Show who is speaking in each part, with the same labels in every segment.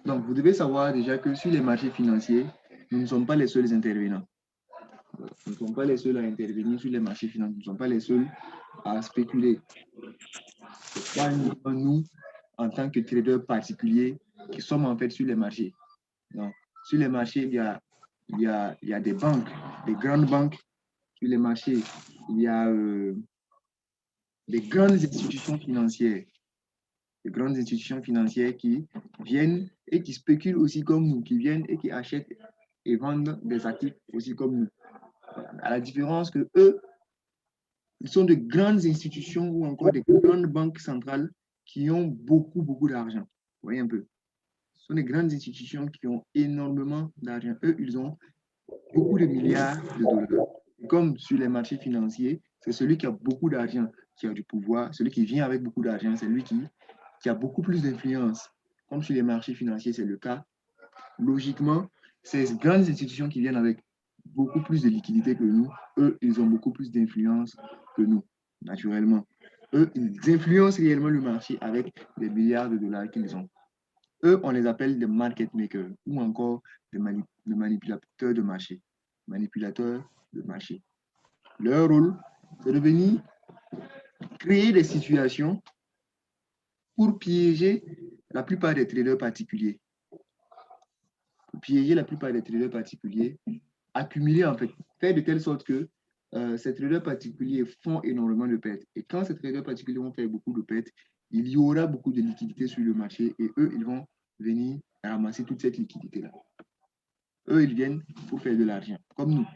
Speaker 1: Donc, vous devez savoir déjà que sur les marchés financiers, nous ne sommes pas les seuls intervenants. Nous ne sommes pas les seuls à intervenir sur les marchés financiers. Nous ne sommes pas les seuls à spéculer. Ce n'est pas uniquement nous, en tant que traders particuliers, qui sommes en fait sur les marchés. Non. Sur les marchés, il y a des banques, des grandes banques. Sur les marchés, il y a des grandes institutions financières. Des grandes institutions financières qui viennent et qui spéculent aussi comme nous, qui viennent et qui achètent et vendent des actifs aussi comme nous. À la différence que eux, ils sont de grandes institutions ou encore des grandes banques centrales qui ont beaucoup, beaucoup d'argent. Vous voyez un peu. Ce sont des grandes institutions qui ont énormément d'argent. Eux, ils ont beaucoup de milliards de dollars. Et comme sur les marchés financiers, c'est celui qui a beaucoup d'argent qui a du pouvoir. Celui qui vient avec beaucoup d'argent, c'est lui qui a beaucoup plus d'influence. Comme sur les marchés financiers, c'est le cas. Logiquement, ces grandes institutions qui viennent avec beaucoup plus de liquidités que nous, eux, ils ont beaucoup plus d'influence que nous, naturellement. Eux, ils influencent réellement le marché avec des milliards de dollars qu'ils ont. Eux, on les appelle des market makers ou encore des manipulateurs de marché. Manipulateurs de marché. Leur rôle, c'est de venir créer des situations pour piéger la plupart des traders particuliers. Pour piéger la plupart des traders particuliers, accumuler en fait, faire de telle sorte que ces traders particuliers font énormément de pertes. Et quand ces traders particuliers vont faire beaucoup de pertes, il y aura beaucoup de liquidités sur le marché et eux, ils vont venir ramasser toute cette liquidité-là. Eux, ils viennent pour faire de l'argent, comme nous.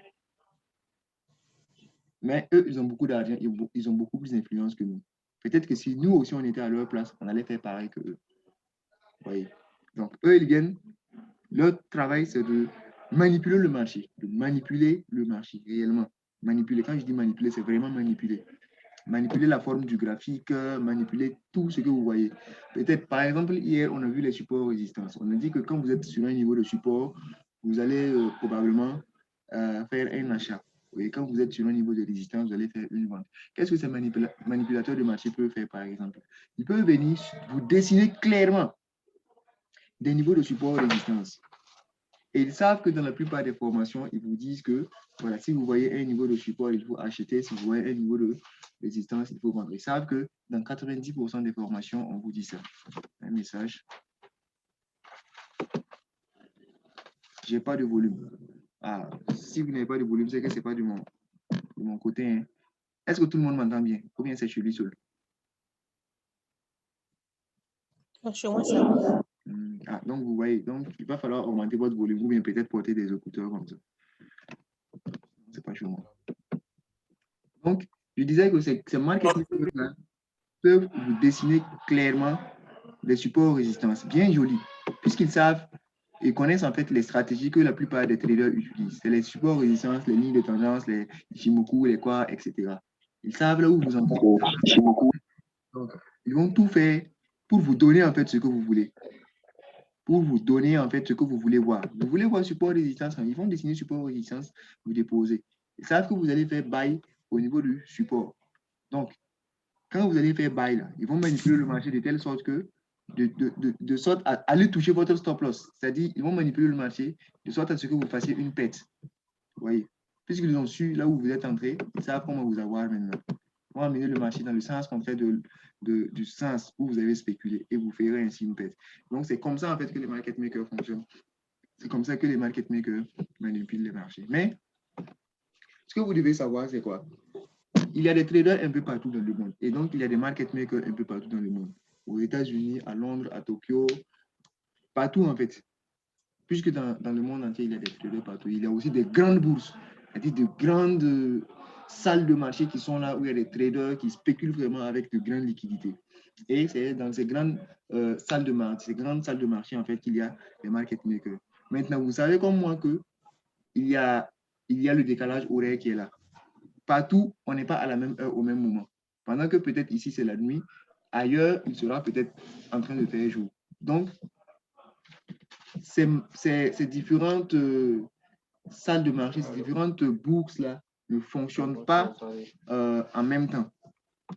Speaker 1: Mais eux, ils ont beaucoup d'argent, ils ont beaucoup plus d'influence que nous. Peut-être que si nous aussi, on était à leur place, on allait faire pareil que eux. Voyez. Donc, eux, ils viennent, leur travail, c'est de manipuler le marché, réellement. Manipuler, quand je dis manipuler, c'est vraiment manipuler. Manipuler la forme du graphique, manipuler tout ce que vous voyez. Peut-être, par exemple, hier, on a vu les supports résistance. On a dit que quand vous êtes sur un niveau de support, vous allez probablement faire un achat. Et quand vous êtes sur un niveau de résistance, vous allez faire une vente. Qu'est-ce que ces manipulateurs de marché peuvent faire, par exemple? Ils peuvent venir vous dessiner clairement des niveaux de support résistance. Et ils savent que dans la plupart des formations, ils vous disent que voilà, si vous voyez un niveau de support, il faut acheter. Si vous voyez un niveau de résistance, il faut vendre. Ils savent que dans 90% des formations, on vous dit ça. Un message. J'ai pas de volume. Ah, si vous n'avez pas de volume, c'est que ce n'est pas de mon côté. Hein. Est-ce que tout le monde m'entend bien? Ou bien c'est chez lui seul?
Speaker 2: Chez moi, ça va.
Speaker 1: Ah, donc vous voyez, donc il va falloir augmenter votre volume ou bien peut-être porter des écouteurs comme ça. C'est pas chez moi. Donc, je disais que ces marketing peuvent vous dessiner clairement des supports résistance bien jolis, puisqu'ils savent et connaissent en fait les stratégies que la plupart des traders utilisent. C'est les supports résistance, les lignes de tendance, les Ichimoku, les quoi, etc. Ils savent là où vous en êtes. Donc, ils vont tout faire pour vous donner en fait ce que vous voulez. Pour vous donner en fait ce que vous voulez voir. Vous voulez voir support résistance, ils vont dessiner support résistance, vous déposez. Ils savent que vous allez faire buy au niveau du support. Donc, quand vous allez faire buy, là, ils vont manipuler le marché de telle sorte que, de sorte à aller toucher votre stop loss. C'est-à-dire, ils vont manipuler le marché de sorte à ce que vous fassiez une perte. Vous voyez? Puisqu'ils ont su là où vous êtes entré, ils savent comment vous avoir maintenant. Ils vont amener le marché dans le sens contraire du sens où vous avez spéculé et vous ferez ainsi une perte. Donc, c'est comme ça en fait que les market makers fonctionnent. C'est comme ça que les market makers manipulent les marchés. Mais, ce que vous devez savoir, c'est quoi? Il y a des traders un peu partout dans le monde. Et donc, il y a des market makers un peu partout dans le monde. Aux États-Unis, à Londres, à Tokyo, partout en fait. Puisque dans le monde entier, il y a des traders partout. Il y a aussi des grandes bourses, c'est-à-dire de grandes salles de marché qui sont là où il y a des traders qui spéculent vraiment avec de grandes liquidités. Et c'est dans ces grandes salles de marché, en fait, qu'il y a les market makers. Maintenant, vous savez comme moi que il y a le décalage horaire qui est là. Partout, on n'est pas à la même heure au même moment. Pendant que peut-être ici, c'est la nuit, ailleurs, il sera peut-être en train de faire jour. Donc, ces différentes salles de marché, ces différentes bourses-là ne fonctionnent pas en même temps,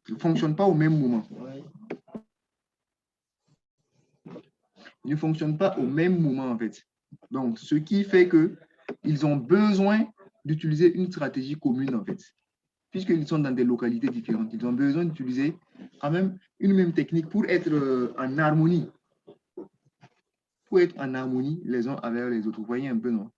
Speaker 1: ne fonctionnent pas au même moment. Ils ne fonctionnent pas au même moment, en fait. Donc, ce qui fait qu'ils ont besoin d'utiliser une stratégie commune, en fait. Puisqu'ils sont dans des localités différentes, ils ont besoin d'utiliser quand même une même technique pour être en harmonie. Pour être en harmonie les uns avec les autres. Vous voyez un peu, non?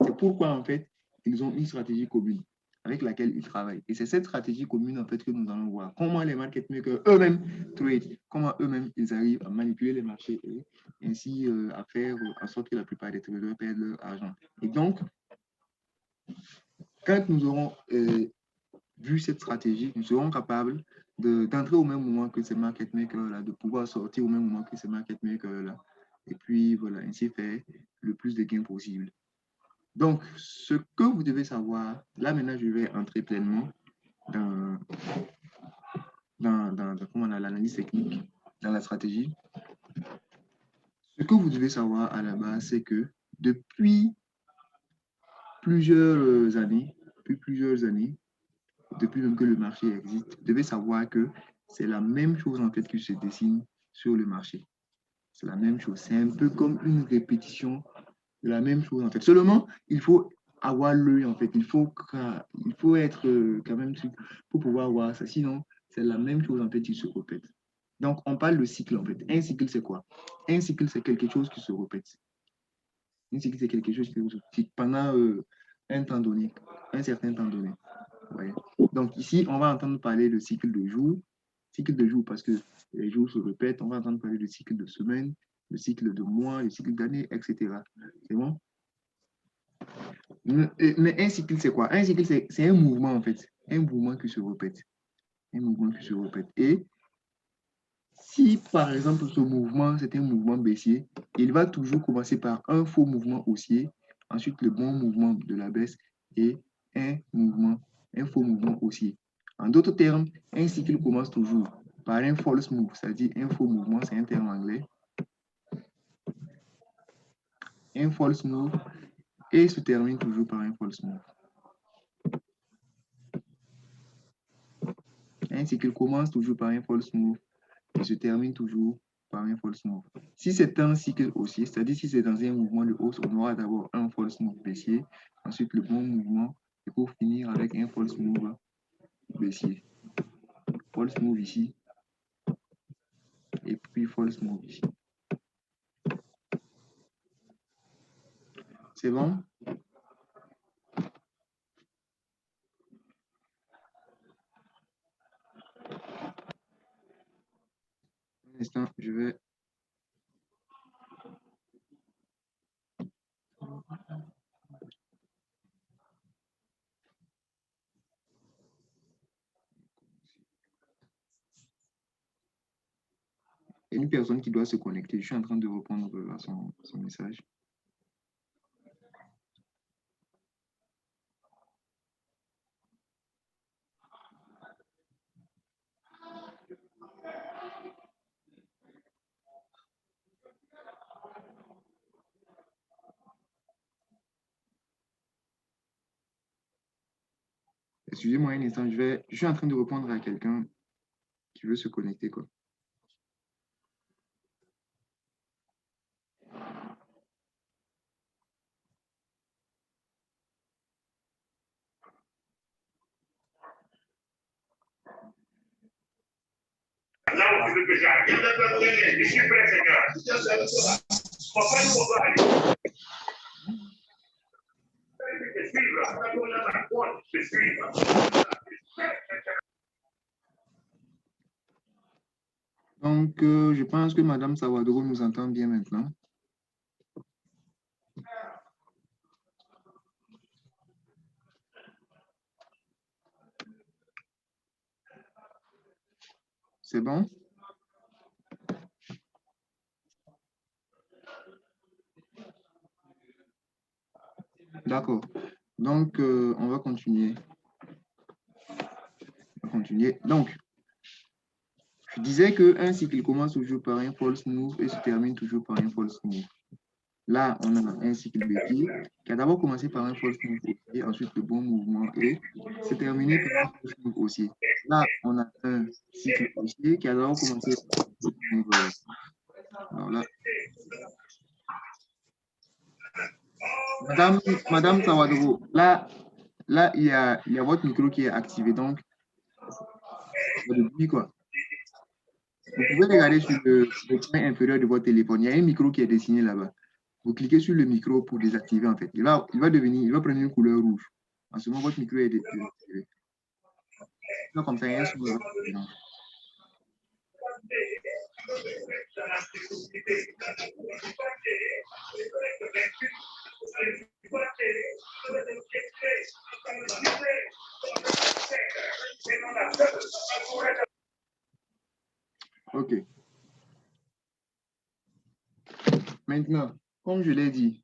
Speaker 1: C'est pourquoi, en fait, ils ont une stratégie commune avec laquelle ils travaillent. Et c'est cette stratégie commune, en fait, que nous allons voir. Comment les market makers eux-mêmes trade, comment eux-mêmes ils arrivent à manipuler les marchés et ainsi à faire en sorte que la plupart des traders perdent leur argent. Et donc, quand nous aurons vu cette stratégie, nous serons capables d'entrer au même moment que ces market makers-là, de pouvoir sortir au même moment que ces market makers-là. Et puis, voilà, ainsi faire le plus de gains possible. Donc, ce que vous devez savoir, là maintenant, je vais entrer pleinement dans comment on a l'analyse technique, dans la stratégie. Ce que vous devez savoir à la base, c'est que depuis plusieurs années, depuis même que le marché existe, vous devez savoir que c'est la même chose en fait qui se dessine sur le marché. C'est la même chose. C'est un peu comme une répétition de la même chose en fait. Seulement, il faut avoir l'œil en fait. Il faut être quand même pour pouvoir voir ça. Sinon, c'est la même chose en fait qui se répète. Donc, on parle de cycle en fait. Un cycle, c'est quoi? Un cycle, c'est quelque chose qui se répète. Un cycle, c'est quelque chose qui se répète pendant un temps donné, un certain temps donné. Ouais. Donc, ici, on va entendre parler de cycle de jour. Cycle de jour parce que les jours se répètent. On va entendre parler de cycle de semaine, le cycle de mois, le cycle d'année, etc. C'est bon? Mais un cycle, c'est quoi? Un cycle, c'est un mouvement, en fait. Un mouvement qui se répète. Un mouvement qui se répète. Et si, par exemple, ce mouvement, c'est un mouvement baissier, il va toujours commencer par un faux mouvement haussier, ensuite le bon mouvement de la baisse et un faux mouvement haussier. En d'autres termes, un cycle commence toujours par un false move, c'est-à-dire un faux mouvement, c'est un terme anglais. Un false move et se termine toujours par un false move. Un cycle commence toujours par un false move et se termine toujours par un false move. Si c'est un cycle haussier, c'est-à-dire si c'est dans un mouvement de hausse, on aura d'abord un false move baissier, ensuite le bon mouvement, et pour finir avec un false move baissier. False move ici, et puis false move ici. C'est bon? Un instant, je vais... Il y a une personne qui doit se connecter. Je suis en train de répondre à son message. Excusez-moi un instant, je suis en train de répondre à quelqu'un qui veut se connecter, quoi. Donc, je pense que Madame Sawadoro nous entend bien maintenant. C'est bon? D'accord. Donc, on va continuer. Donc, je disais qu'un cycle commence toujours par un false move et se termine toujours par un false move. Là, on a un cycle baissier qui a d'abord commencé par un false move haussier, ensuite le bon mouvement et s'est terminé par un false move haussier. Là, on a un cycle haussier qui a d'abord commencé par un false move. Alors là, Madame Tawadoro, là, il y a votre micro qui est activé, donc, depuis quoi. Vous pouvez regarder sur le coin inférieur de votre téléphone. Il y a un micro qui est dessiné là-bas. Vous cliquez sur le micro pour désactiver, en fait. Il va prendre une couleur rouge. En ce moment, votre micro est désactivé. Donc, comme ça, il y a un son. OK. Maintenant, comme je l'ai dit,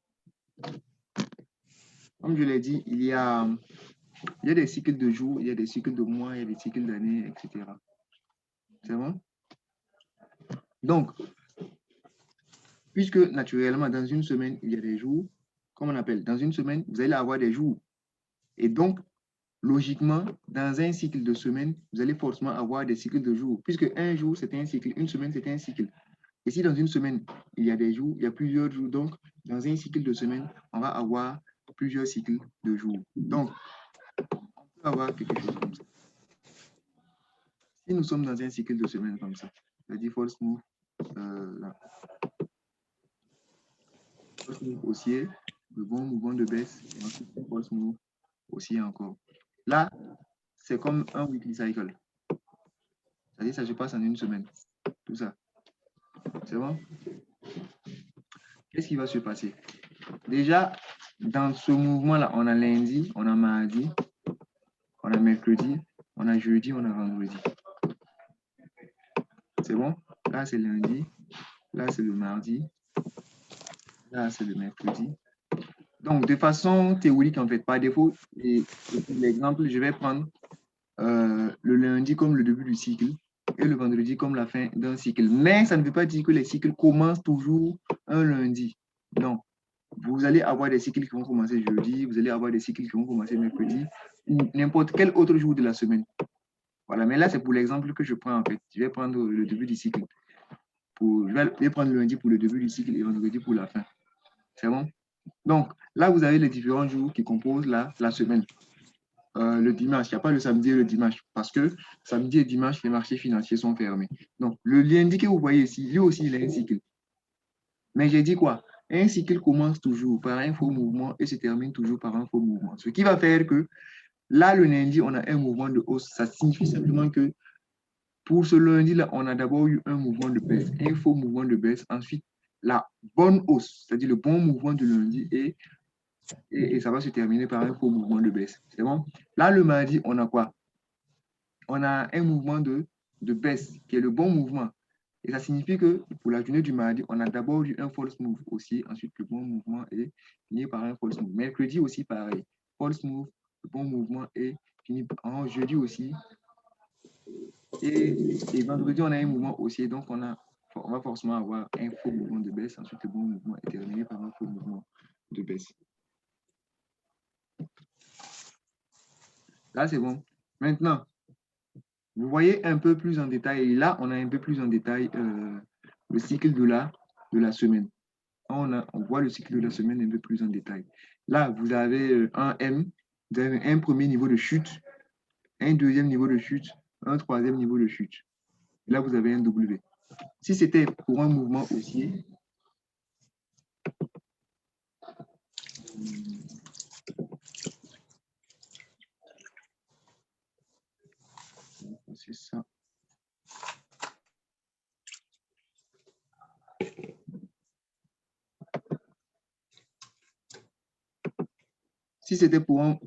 Speaker 1: il y a des cycles de jours, il y a des cycles de mois, il y a des cycles d'années, etc. C'est bon? Donc, puisque naturellement, dans une semaine, il y a des jours, comme on appelle, dans une semaine, vous allez avoir des jours. Et donc, logiquement, dans un cycle de semaine, vous allez forcément avoir des cycles de jours, puisque un jour, c'est un cycle, une semaine, c'est un cycle. Et si dans une semaine, il y a des jours, il y a plusieurs jours, donc dans un cycle de semaine, on va avoir plusieurs cycles de jours. Donc, on peut avoir quelque chose comme ça. Si nous sommes dans un cycle de semaine comme ça, c'est-à-dire false move, là. False move haussier, le bon mouvement de baisse, et ensuite false move haussier encore. Là, c'est comme un weekly cycle. C'est-à-dire ça se passe en une semaine. Tout ça. C'est bon? Qu'est-ce qui va se passer? Déjà, dans ce mouvement-là, on a lundi, on a mardi, on a mercredi, on a jeudi, on a vendredi. C'est bon? Là, c'est lundi. Là, c'est le mardi. Là, c'est le mercredi. Donc, de façon théorique, en fait, par défaut, et l'exemple, je vais prendre le lundi comme le début du cycle et le vendredi comme la fin d'un cycle. Mais ça ne veut pas dire que les cycles commencent toujours un lundi. Non. Vous allez avoir des cycles qui vont commencer jeudi, vous allez avoir des cycles qui vont commencer mercredi ou n'importe quel autre jour de la semaine. Voilà, mais là, c'est pour l'exemple que je prends en fait. Je vais prendre le début du cycle. Je vais prendre lundi pour le début du cycle et vendredi pour la fin. C'est bon? Donc, là, vous avez les différents jours qui composent la semaine. Le dimanche, il n'y a pas le samedi et le dimanche parce que samedi et dimanche, les marchés financiers sont fermés. Donc, le lundi que vous voyez ici, lui aussi, il a un cycle. Mais j'ai dit quoi? Un cycle commence toujours par un faux mouvement et se termine toujours par un faux mouvement. Ce qui va faire que là, le lundi, on a un mouvement de hausse. Ça signifie simplement que pour ce lundi-là, on a d'abord eu un mouvement de baisse, un faux mouvement de baisse. Ensuite, la bonne hausse, c'est-à-dire le bon mouvement de lundi et ça va se terminer par un faux mouvement de baisse. C'est bon? Là, le mardi, on a quoi? On a un mouvement de baisse qui est le bon mouvement. Et ça signifie que pour la journée du mardi, on a d'abord eu un false move aussi, ensuite le bon mouvement est fini par un false move. Mercredi aussi, pareil. False move, le bon mouvement est fini en jeudi aussi. Et vendredi, on a un mouvement haussier, donc on va forcément avoir un faux mouvement de baisse, ensuite le bon mouvement est terminé par un faux mouvement de baisse. Là, c'est bon. Maintenant, vous voyez un peu plus en détail, et là, on a un peu plus en détail le cycle de la semaine. On voit le cycle de la semaine un peu plus en détail. Là, vous avez un M, vous avez un premier niveau de chute, un deuxième niveau de chute, un troisième niveau de chute. Là, vous avez un W. Si c'était pour un mouvement haussier, c'est ça. Si c'était pour un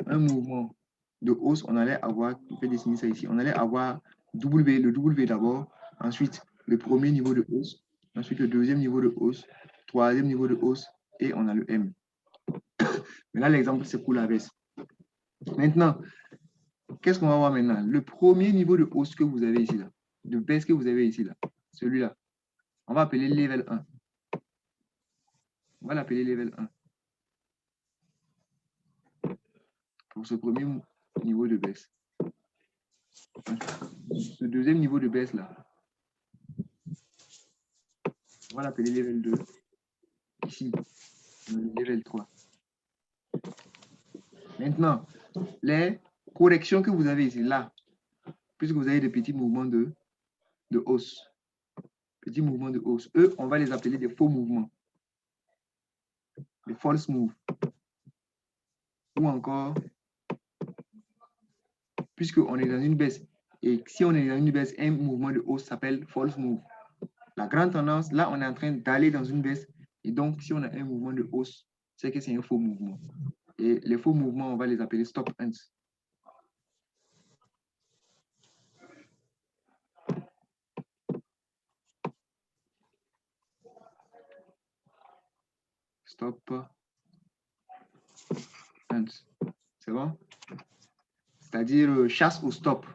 Speaker 1: mouvement de hausse, on allait avoir, je vais dessiner ça ici, on allait avoir W, le W d'abord, ensuite le premier niveau de hausse, ensuite le deuxième niveau de hausse, troisième niveau de hausse, et on a le M. Mais là, l'exemple, c'est pour la baisse. Maintenant, qu'est-ce qu'on va voir maintenant? Le premier niveau de hausse que vous avez ici, là, de baisse que vous avez ici, là, celui-là, on va appeler level 1. On va l'appeler level 1. Pour ce premier niveau de baisse. Ce deuxième niveau de baisse là, on va l'appeler level 2. Ici, Level 3. Maintenant, les corrections que vous avez ici, là, puisque vous avez des petits mouvements de hausse, petits mouvements de hausse, eux, on va les appeler des faux mouvements, des false moves. Ou encore, puisqu'on est dans une baisse, et si on est dans une baisse, un mouvement de hausse s'appelle false move. La grande tendance, là, on est en train d'aller dans une baisse, et donc, si on a un mouvement de hausse, c'est que c'est un faux mouvement. Et les faux mouvements, on va les appeler stop hands. Stop hands. C'est bon? C'est-à-dire chasse au stop.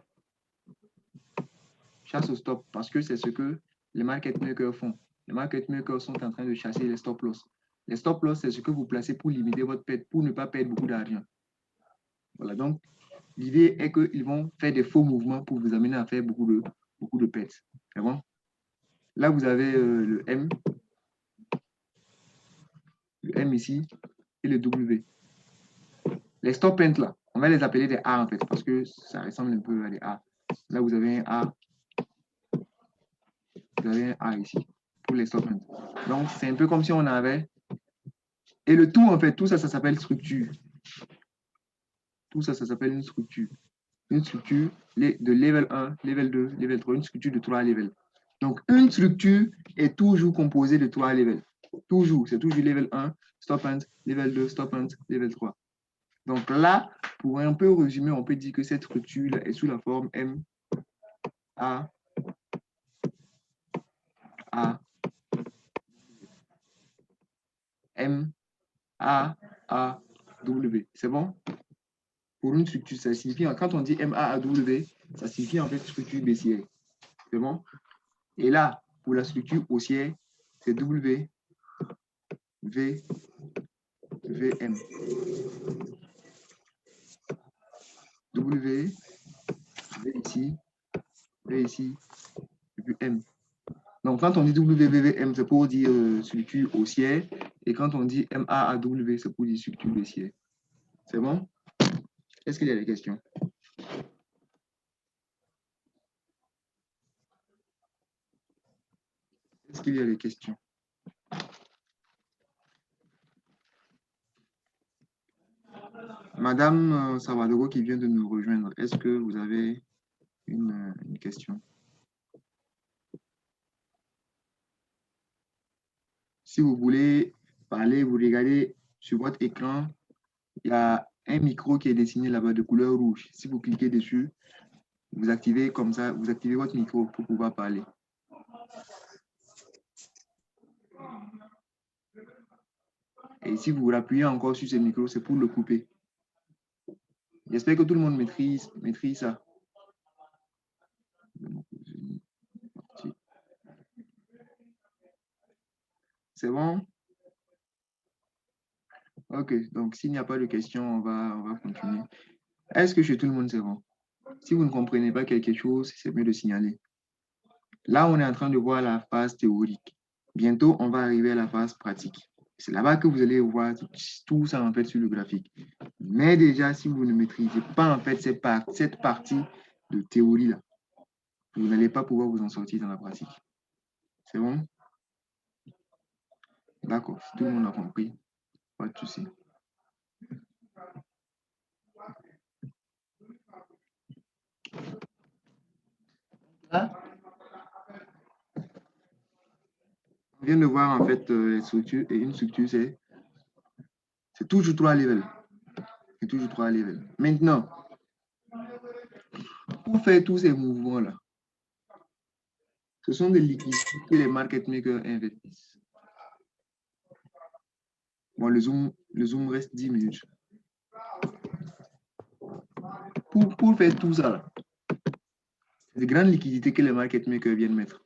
Speaker 1: Chasse au stop, parce que c'est ce que les market makers font. Les market makers sont en train de chasser les stop loss. Les stop loss, c'est ce que vous placez pour limiter votre perte, pour ne pas perdre beaucoup d'argent. Voilà, donc l'idée est qu'ils vont faire des faux mouvements pour vous amener à faire beaucoup de pertes. C'est bon? Là, vous avez le M ici et le W. Les stop ends là, on va les appeler des A en fait, parce que ça ressemble un peu à des A. Là, vous avez un A. Vous avez un A ici pour les stop ends. Donc, c'est un peu comme si on avait. Et le tout, en fait, tout ça, ça s'appelle structure. Tout ça, ça s'appelle une structure. Une structure de level 1, level 2, level 3, une structure de 3 levels. Donc, une structure est toujours composée de 3 levels. Toujours, c'est toujours level 1, stop and, level 2, stop and, level 3. Donc là, pour un peu résumer, on peut dire que cette structure est sous la forme M, A, A, M, A, W. C'est bon? Pour une structure, ça signifie, quand on dit M, A, W, ça signifie en fait structure baissière. C'est bon? Et là, pour la structure haussière, c'est W, V, V, M. W, V ici, et puis M. Donc, quand on dit W, V, V, M, c'est pour dire structure haussière. Et quand on dit M, A, W, c'est pour dire structure baissière. C'est bon? Est-ce qu'il y a des questions? Est-ce qu'il y a des questions? Madame Savadoro qui vient de nous rejoindre, est-ce que vous avez une question? Si vous voulez parler, vous regardez sur votre écran, il y a un micro qui est dessiné là-bas de couleur rouge. Si vous cliquez dessus, vous activez comme ça, vous activez votre micro pour pouvoir parler. Et si vous appuyez encore sur ce micro, c'est pour le couper. J'espère que tout le monde maîtrise ça. C'est bon? Ok, donc s'il n'y a pas de questions, on va continuer. Est-ce que chez tout le monde, c'est bon? Si vous ne comprenez pas quelque chose, c'est mieux de signaler. Là, on est en train de voir la phase théorique. Bientôt, on va arriver à la phase pratique. C'est là-bas que vous allez voir tout ça en fait sur le graphique. Mais déjà, si vous ne maîtrisez pas en fait cette partie de théorie-là, vous n'allez pas pouvoir vous en sortir dans la pratique. C'est bon? D'accord, si tout le monde a compris, pas de souci. Là, on vient de voir en fait les structures, et une structure, c'est toujours 3 levels. C'est toujours 3 levels. Maintenant, pour faire tous ces mouvements-là, ce sont des liquidités que les market makers investissent. Bon, le zoom reste 10 minutes. Pour faire tout ça, c'est des grandes liquidités que les market makers viennent mettre.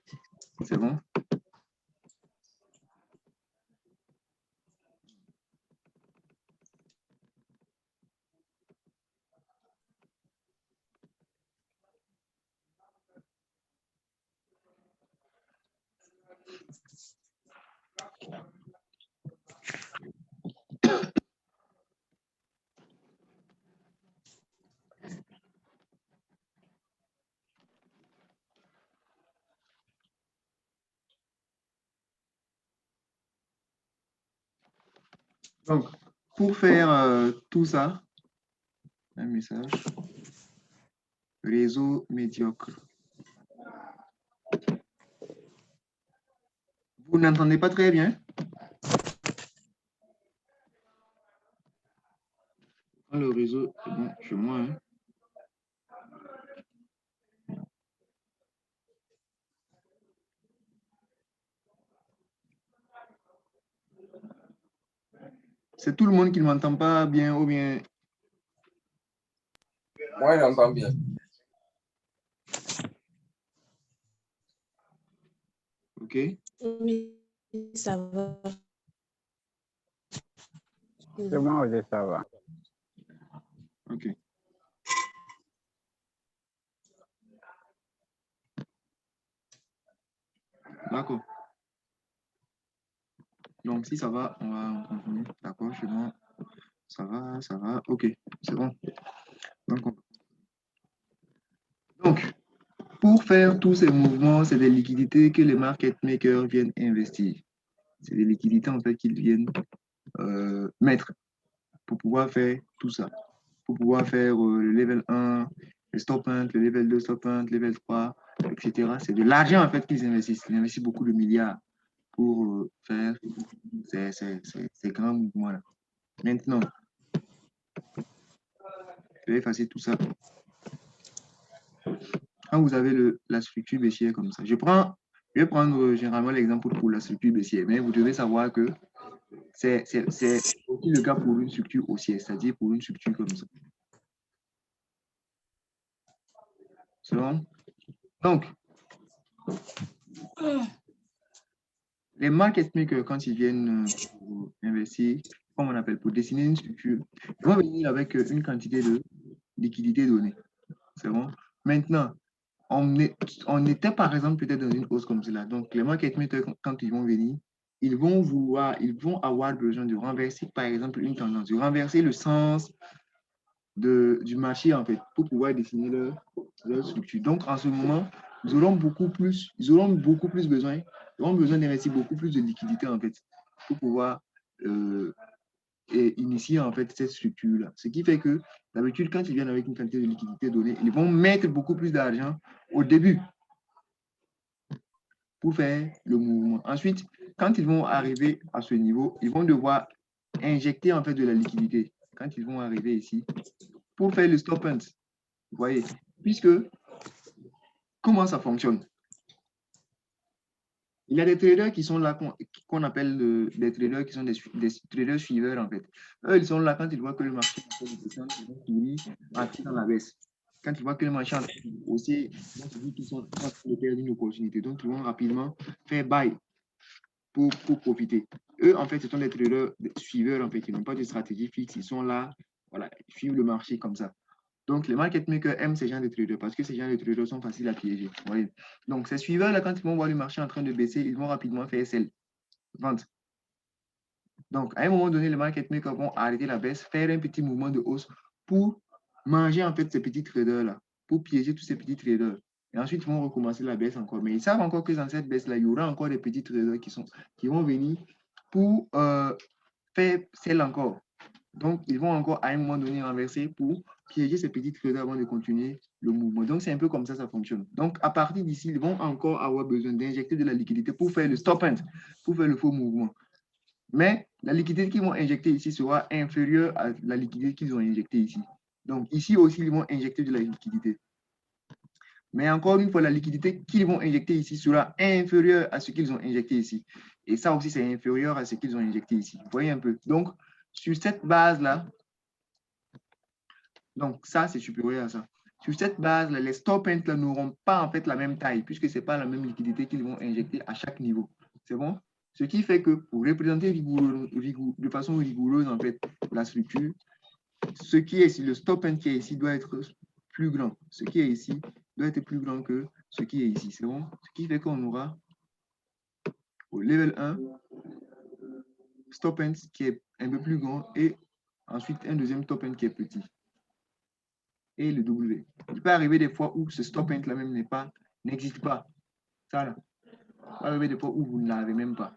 Speaker 1: C'est bon? Donc, pour faire tout ça, un message, réseau médiocre. Vous n'entendez pas très bien? Le réseau est bon chez moi. Hein. C'est tout le monde qui ne m'entend pas bien ou bien...
Speaker 3: Moi, j'entends bien.
Speaker 1: OK.
Speaker 2: Oui, ça va.
Speaker 4: C'est moi aussi, ça va.
Speaker 1: OK. D'accord. Donc, si ça va, on va continuer. D'accord, chez moi, ça va, ça va. OK, c'est bon. Donc, pour faire tous ces mouvements, c'est des liquidités que les market makers viennent investir. C'est des liquidités, en fait, qu'ils viennent mettre pour pouvoir faire tout ça. Pour pouvoir faire le level 1, le stop hunt, le level 2 stop hunt, le level 3, etc. C'est de l'argent, en fait, qu'ils investissent. Ils investissent beaucoup de milliards pour faire ces grands mouvements-là. Maintenant, je vais effacer tout ça. Quand vous avez la structure baissière comme ça, je vais prendre généralement l'exemple pour la structure baissière, mais vous devez savoir que c'est aussi le cas pour une structure haussière, c'est-à-dire pour une structure comme ça. C'est bon? Donc, les market makers, quand ils viennent pour investir, comme on appelle, pour dessiner une structure, ils vont venir avec une quantité de liquidité donnée. C'est bon? Maintenant, on était par exemple peut-être dans une hausse comme cela. Donc, les market makers, quand ils vont venir, ils vont avoir besoin de renverser, par exemple, une tendance, de renverser le sens du marché, en fait, pour pouvoir dessiner leur structure. Donc, en ce moment, ils auront beaucoup plus besoin, d'investir beaucoup plus de liquidités, en fait, pour pouvoir initier, en fait, cette structure-là. Ce qui fait que, d'habitude, quand ils viennent avec une quantité de liquidité donnée, ils vont mettre beaucoup plus d'argent au début pour faire le mouvement. Ensuite, quand ils vont arriver à ce niveau, ils vont devoir injecter, en fait, de la liquidité. Quand ils vont arriver ici, pour faire le stop hunt. Vous voyez, puisque comment ça fonctionne? Il y a des traders qui sont là, qu'on appelle des traders qui sont des traders suiveurs, en fait. Eux, ils sont là quand ils voient que le marché est en train de descendre, ils vont courir, partir dans la baisse. Quand ils voient que le marché est en train de hausser, ils vont se dire qu'ils sont en train de perdre une opportunité. Donc, ils vont rapidement faire buy pour profiter. Eux, en fait, ce sont des traders suiveurs, en fait, qui n'ont pas de stratégie fixe. Ils sont là, voilà, ils suivent le marché comme ça. Donc, les market makers aiment ces gens de traders parce que ces gens de traders sont faciles à piéger. Voyez. Donc, ces suiveurs-là, quand ils vont voir le marché en train de baisser, ils vont rapidement faire sell, vente. Donc, à un moment donné, les market makers vont arrêter la baisse, faire un petit mouvement de hausse pour manger en fait ces petits traders-là, pour piéger tous ces petits traders. Et ensuite, ils vont recommencer la baisse encore. Mais ils savent encore que dans cette baisse-là, il y aura encore des petits traders qui vont venir pour faire sell encore. Donc, ils vont encore à un moment donné renverser pour piéger ces petits traders avant de continuer le mouvement. Donc, c'est un peu comme ça fonctionne. Donc, à partir d'ici, ils vont encore avoir besoin d'injecter de la liquidité pour faire le stop hunt, pour faire le faux mouvement. Mais la liquidité qu'ils vont injecter ici sera inférieure à la liquidité qu'ils ont injectée ici. Donc, ici aussi, ils vont injecter de la liquidité. Mais encore une fois, la liquidité qu'ils vont injecter ici sera inférieure à ce qu'ils ont injecté ici. Et ça aussi, c'est inférieur à ce qu'ils ont injecté ici. Vous voyez un peu. Donc, sur cette base-là, donc ça, c'est supérieur à ça. Sur cette base-là, les stop ends n'auront pas en fait la même taille, puisque ce n'est pas la même liquidité qu'ils vont injecter à chaque niveau. C'est bon? Ce qui fait que pour représenter de façon rigoureuse en fait la structure, ce qui est ici, le stop end qui est ici doit être plus grand. Ce qui est ici doit être plus grand que ce qui est ici. C'est bon? Ce qui fait qu'on aura au level 1, stop end qui est un peu plus grand et ensuite un deuxième stop end qui est petit. Et le W. Il peut arriver des fois où ce stop end là même n'existe pas. Ça là. Il peut arriver des fois où vous ne l'avez même pas.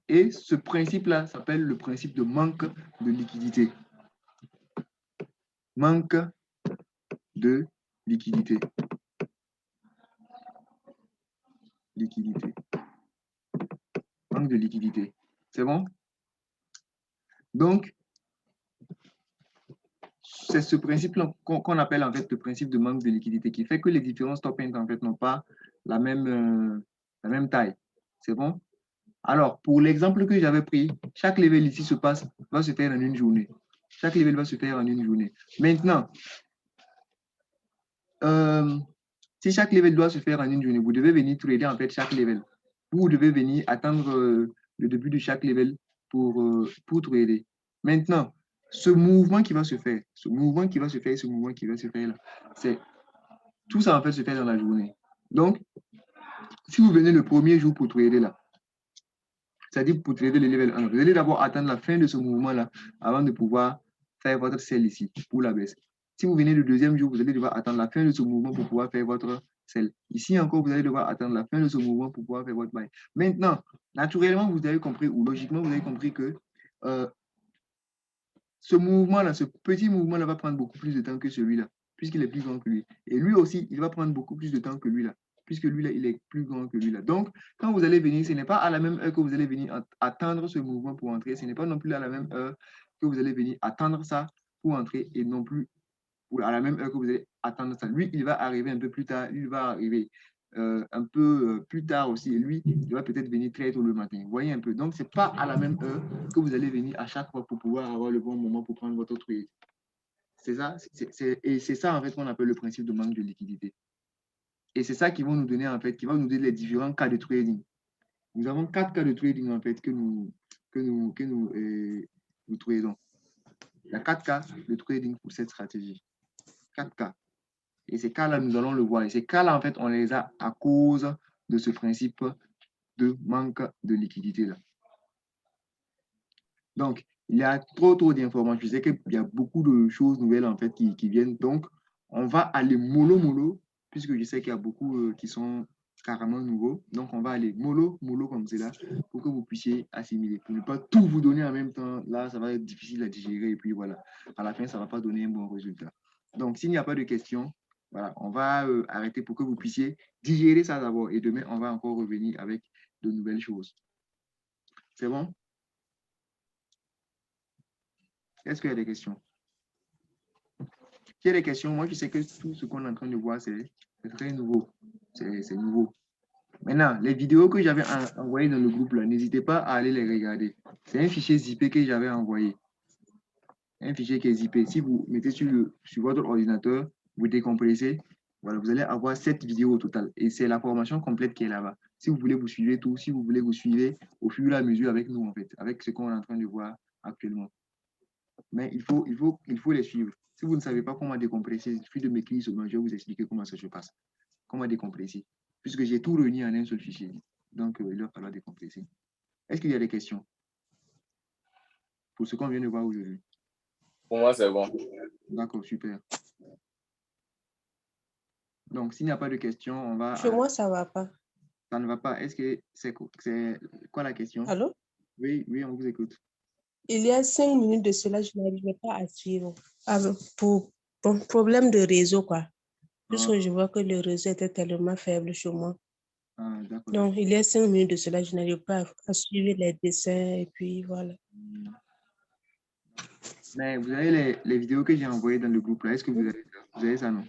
Speaker 1: Et ce principe-là s'appelle le principe de manque de liquidité. Manque de liquidité. Liquidité. Manque de liquidité. C'est bon? Donc, c'est ce principe-là qu'on appelle en fait le principe de manque de liquidité qui fait que les différents stop and en fait n'ont pas la même taille. C'est bon? Alors, pour l'exemple que j'avais pris, chaque level ici va se faire en une journée. Chaque level va se faire en une journée. Maintenant, si chaque level doit se faire en une journée, vous devez venir trader en fait chaque level. Vous devez venir attendre le début de chaque level pour trader. Maintenant, ce mouvement qui va se faire, ce mouvement qui va se faire là, c'est tout ça en fait se fait dans la journée. Donc, si vous venez le premier jour pour trader là, c'est-à-dire pour trader le level 1, vous allez d'abord attendre la fin de ce mouvement-là avant de pouvoir faire votre sell ici pour la baisse. Si vous venez le deuxième jour, vous allez devoir attendre la fin de ce mouvement pour pouvoir faire votre sell. Ici encore, vous allez devoir attendre la fin de ce mouvement pour pouvoir faire votre buy. Maintenant, naturellement, vous avez compris, ou logiquement, vous avez compris que ce mouvement-là, ce petit mouvement-là va prendre beaucoup plus de temps que celui-là, puisqu'il est plus grand que lui. Et lui aussi, il va prendre beaucoup plus de temps que lui-là, puisque lui-là, il est plus grand que lui-là. Donc, quand vous allez venir, ce n'est pas à la même heure que vous allez venir attendre ce mouvement pour entrer, ce n'est pas non plus à la même heure que vous allez venir attendre ça pour entrer, et non plus à la même heure que vous allez attendre ça. Lui, il va arriver un peu plus tard, il va arriver un peu plus tard aussi, et lui, il va peut-être venir très tôt le matin. Vous voyez un peu. Donc, ce n'est pas à la même heure que vous allez venir à chaque fois pour pouvoir avoir le bon moment pour prendre votre trade. C'est ça, et c'est ça en fait qu'on appelle le principe de manque de liquidité. Et c'est ça qui va nous donner en fait, qui va nous donner les différents cas de trading. Nous avons 4 cas de trading en fait que nous tradons. Il y a 4 cas de trading pour cette stratégie. 4 cas. Et ces cas-là, nous allons le voir. Et ces cas-là, en fait, on les a à cause de ce principe de manque de liquidité là. Donc, il y a trop d'informations. Je sais qu'il y a beaucoup de choses nouvelles en fait qui viennent. Donc, on va aller mollo, puisque je sais qu'il y a beaucoup qui sont carrément nouveaux. Donc, on va aller mollo comme cela pour que vous puissiez assimiler. Pour ne pas tout vous donner en même temps, là, ça va être difficile à digérer. Et puis voilà, à la fin, ça ne va pas donner un bon résultat. Donc, s'il n'y a pas de questions, voilà, on va arrêter pour que vous puissiez digérer ça d'abord. Et demain, on va encore revenir avec de nouvelles choses. C'est bon? Est-ce qu'il y a des questions? S'il y a des questions, moi, je sais que tout ce qu'on est en train de voir, c'est très nouveau. C'est nouveau. Maintenant, les vidéos que j'avais envoyées dans le groupe, là, n'hésitez pas à aller les regarder. C'est un fichier zippé que j'avais envoyé. Un fichier qui est zippé. Si vous mettez sur votre ordinateur, vous décompressez, voilà, vous allez avoir 7 vidéos au total. Et c'est la formation complète qui est là-bas. Si vous voulez vous suivez tout, si vous voulez vous suivez au fur et à mesure avec nous, en fait, avec ce qu'on est en train de voir actuellement. Mais il faut les suivre. Si vous ne savez pas comment décompresser, il suffit de m'écrire seulement, je vais vous expliquer comment ça se passe. Comment décompresser. Puisque j'ai tout réuni en un seul fichier. Donc, il va falloir décompresser. Est-ce qu'il y a des questions pour ce qu'on vient de voir aujourd'hui?
Speaker 3: Pour moi, c'est bon.
Speaker 1: D'accord, super. Donc, s'il n'y a pas de questions, on va...
Speaker 2: Chez moi, ça ne va pas.
Speaker 1: Ça ne va pas. Est-ce que c'est quoi la question?
Speaker 2: Allô?
Speaker 1: Oui, on vous écoute.
Speaker 2: Il y a 5 minutes de cela, je n'arrivais pas à suivre. Pour problème de réseau, quoi. Puisque je vois que le réseau était tellement faible chez moi.
Speaker 1: Ah, d'accord.
Speaker 2: Donc, il y a 5 minutes de cela, je n'arrive pas à suivre les dessins et puis voilà.
Speaker 1: Mais vous avez les vidéos que j'ai envoyées dans le groupe là. Est-ce que vous avez ça, non?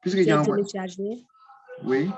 Speaker 1: Puisque j'ai envoyé...
Speaker 2: téléchargé.
Speaker 1: Oui.